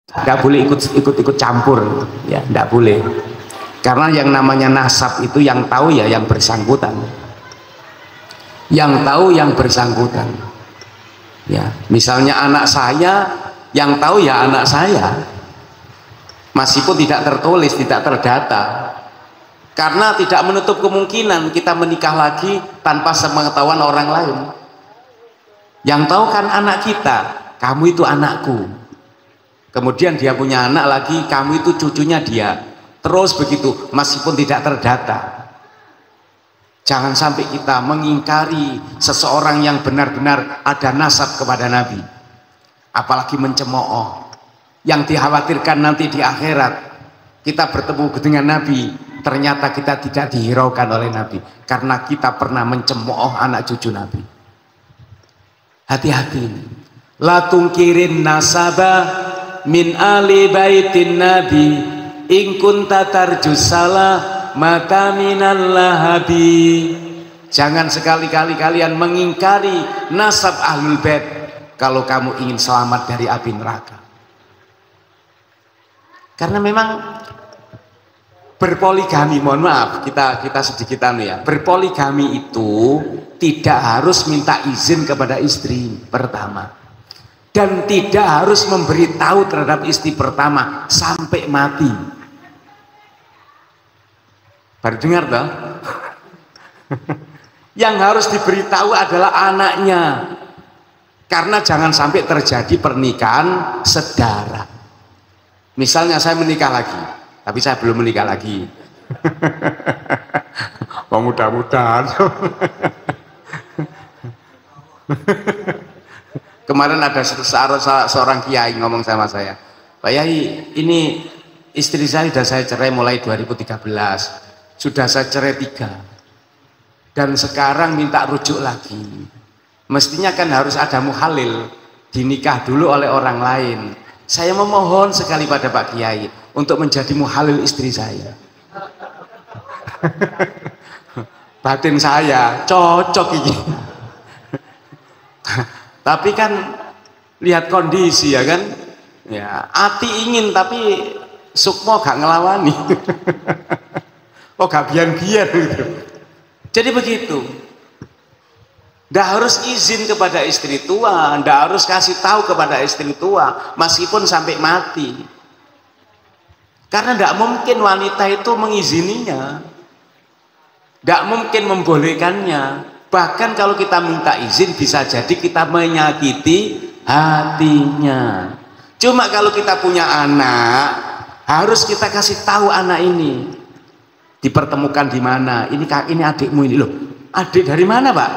Nggak boleh ikut campur, ya nggak boleh. Karena yang namanya nasab itu yang tahu ya yang bersangkutan, yang tahu yang bersangkutan. Ya, misalnya anak saya, yang tahu ya anak saya, meskipun tidak tertulis, tidak terdata. Karena tidak menutup kemungkinan kita menikah lagi tanpa sepengetahuan orang lain. Yang tahu kan anak kita, kamu itu anakku. Kemudian dia punya anak lagi, kamu itu cucunya dia. Terus begitu, meskipun tidak terdata. Jangan sampai kita mengingkari seseorang yang benar-benar ada nasab kepada Nabi, apalagi mencemooh. Yang dikhawatirkan nanti di akhirat kita bertemu dengan Nabi, ternyata kita tidak dihiraukan oleh Nabi karena kita pernah mencemooh anak cucu Nabi. Hati-hati. La tungkirin nasabah min ali baitin Nabi in kunta tarjus salah maka minal lahabi. Jangan sekali-kali kalian mengingkari nasab ahlul bait kalau kamu ingin selamat dari api neraka. Karena memang berpoligami, mohon maaf kita sedikit ya, berpoligami itu tidak harus minta izin kepada istri pertama dan tidak harus memberitahu terhadap istri pertama sampai mati. Baru dengar toh? Yang harus diberitahu adalah anaknya, karena jangan sampai terjadi pernikahan sedara. Misalnya saya menikah lagi, tapi saya belum menikah lagi. Oh, mudah-mudahan. Kemarin ada seorang kiai ngomong sama saya, Pak Yai, ini istri saya sudah saya cerai mulai 2013, sudah saya cerai 3, dan sekarang minta rujuk lagi. Mestinya kan harus ada muhalil, dinikah dulu oleh orang lain. Saya memohon sekali pada Pak Kiai untuk menjadi muhalil istri saya. Batin saya cocok ini. Tapi kan lihat kondisi ya kan, ya hati ingin tapi sukmo gak ngelawani. Oh gak biar-biar gitu. Jadi begitu. Nggak harus izin kepada istri tua, nggak harus kasih tahu kepada istri tua meskipun sampai mati, karena nggak mungkin wanita itu mengizininya, nggak mungkin membolehkannya. Bahkan kalau kita minta izin bisa jadi kita menyakiti hatinya. Cuma kalau kita punya anak harus kita kasih tahu anak ini, dipertemukan di mana, ini adikmu ini loh. Adik dari mana Pak?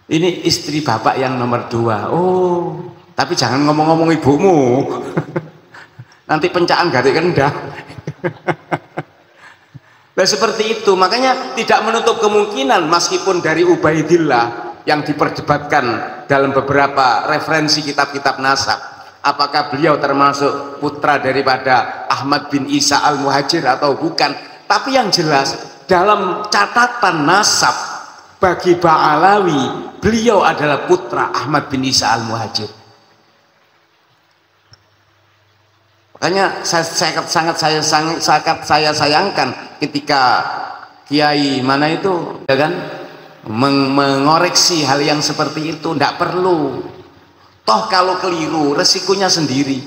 Ini istri bapak yang nomor 2. Oh, tapi jangan ngomong-ngomong ibumu. Nanti pencaan garik kendah. Nah seperti itu, makanya tidak menutup kemungkinan meskipun dari Ubaidillah yang diperdebatkan dalam beberapa referensi kitab-kitab nasab, apakah beliau termasuk putra daripada Ahmad bin Isa al-Muhajir atau bukan. Tapi yang jelas dalam catatan nasab bagi Ba'alawi, beliau adalah putra Ahmad bin Isa al-Muhajir. Makanya sangat saya sayangkan ketika kiai mana itu ya kan mengoreksi hal yang seperti itu. Tidak perlu, toh kalau keliru resikonya sendiri.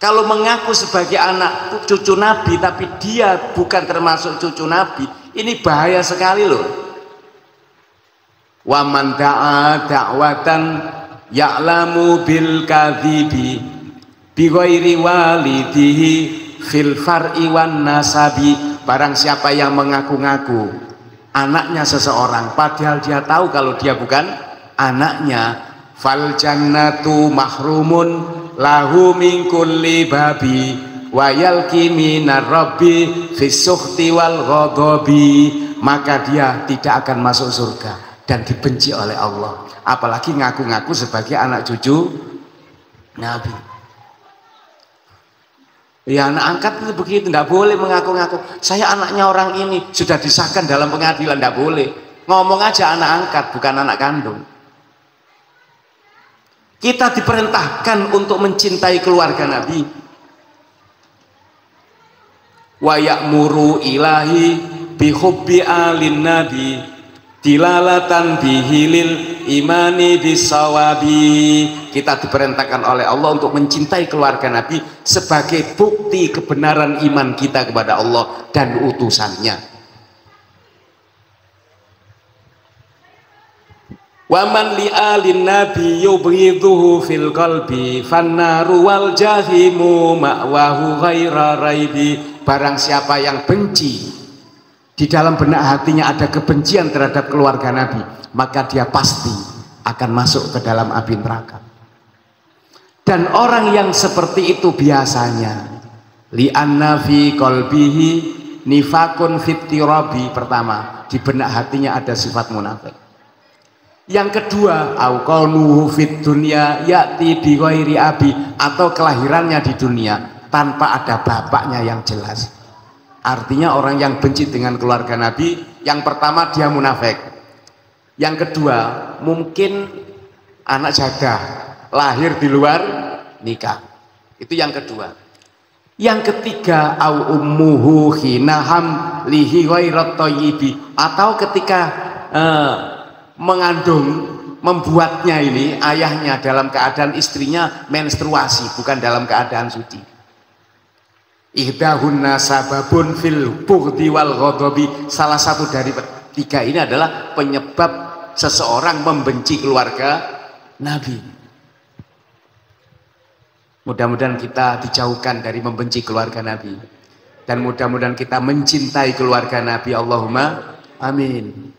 Kalau mengaku sebagai anak cucu Nabi tapi dia bukan termasuk cucu Nabi, ini bahaya sekali loh. Wa man da'a da'watan ya'lamu bil kadhibi bi ghairi walidihi fil far'i wan nasabi. Barang siapa yang mengaku-ngaku anaknya seseorang padahal dia tahu kalau dia bukan anaknya, fal jannatu mahrumun lahu min kulli babi wa yalqi minar rabbi fis sukhti wal ghadabi. Maka dia tidak akan masuk surga dan dibenci oleh Allah, apalagi ngaku-ngaku sebagai anak cucu Nabi. Ya anak angkat itu begitu, tidak boleh mengaku-ngaku saya anaknya orang ini, sudah disahkan dalam pengadilan, tidak boleh ngomong aja anak angkat bukan anak kandung. Kita diperintahkan untuk mencintai keluarga Nabi. Wa ya'muru ilahi bihubbi alin nabi dilalatan bihilil imani bisawabi. Kita diperintahkan oleh Allah untuk mencintai keluarga Nabi sebagai bukti kebenaran iman kita kepada Allah dan utusannya. Wa man li alin nabi yubghiduhu fil qalbi fannaru wal jahimu ma'wahu ghaira raibi. Barang siapa yang benci, di dalam benak hatinya ada kebencian terhadap keluarga Nabi, maka dia pasti akan masuk ke dalam api neraka. Dan orang yang seperti itu biasanya li'anna fi qalbihi nifakun fittirabi. Pertama, di benak hatinya ada sifat munafik. Yang kedua, auqanuhu fit dunya ya'ti bi ghairi abi, atau kelahirannya di dunia tanpa ada bapaknya yang jelas. Artinya orang yang benci dengan keluarga Nabi, yang pertama dia munafik. Yang kedua, mungkin anak jadah, lahir di luar nikah. Itu yang kedua. Yang ketiga, au ummuhu hinaham lihi ghairat thayyibi, atau ketika mengandung, membuatnya ini ayahnya dalam keadaan istrinya menstruasi, bukan dalam keadaan suci. Ihdahunna sababun fil bughdi wal ghadabi. Salah satu dari tiga ini adalah penyebab seseorang membenci keluarga Nabi. Mudah-mudahan kita dijauhkan dari membenci keluarga Nabi, dan mudah-mudahan kita mencintai keluarga Nabi. Allahumma amin.